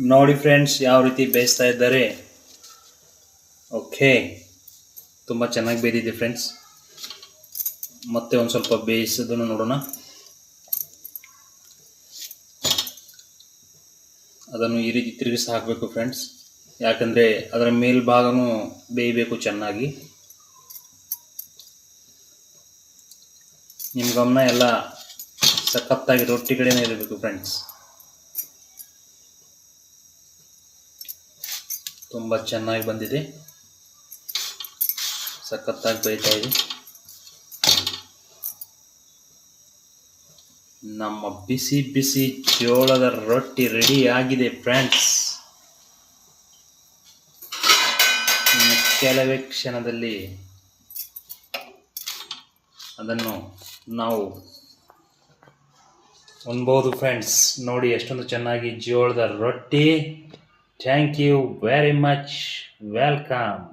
ನೋಡಿ ಫ್ರೆಂಡ್ಸ್ ಯಾವ ರೀತಿ ಬೇಯಿಸ್ತಾ ಇದ್ದಾರೆ. ಓಕೆ, ತುಂಬ ಚೆನ್ನಾಗಿ ಬೇಯ್ದಿದೆ ಫ್ರೆಂಡ್ಸ್. ಮತ್ತೆ ಒಂದು ಸ್ವಲ್ಪ ಬೇಯಿಸೋದನ್ನು ನೋಡೋಣ. ಅದನ್ನು ಈ ರೀತಿ ತಿರುಗಿಸಿ ಹಾಕಬೇಕು ಫ್ರೆಂಡ್ಸ್, ಯಾಕಂದರೆ ಅದರ ಮೇಲ್ಭಾಗನೂ ಬೇಯಬೇಕು ಚೆನ್ನಾಗಿ. ನಿಮ್ಮ ಗಮನ ಎಲ್ಲ ಸಖತ್ತಾಗಿ ರೊಟ್ಟಿ ಕಡೆನೇ ಇರಬೇಕು ಫ್ರೆಂಡ್ಸ್. ತುಂಬ ಚೆನ್ನಾಗಿ ಬಂದಿದೆ, ಸಖತ್ತಾಗಿ ಬೇಯ್ತಾ ಇದೆ. ನಮ್ಮ ಬಿಸಿ ಬಿಸಿ ಜೋಳದ ರೊಟ್ಟಿ ರೆಡಿ ಆಗಿದೆ ಫ್ರೆಂಡ್ಸ್. ಇನ್ನು ಕೆಲವೇ ಕ್ಷಣದಲ್ಲಿ ಅದನ್ನು ನಾವು ಉಣ್ಬೋದು ಫ್ರೆಂಡ್ಸ್. ನೋಡಿ ಎಷ್ಟೊಂದು ಚೆನ್ನಾಗಿ ಜೋಳದ ರೊಟ್ಟಿ. Thank you very much, welcome.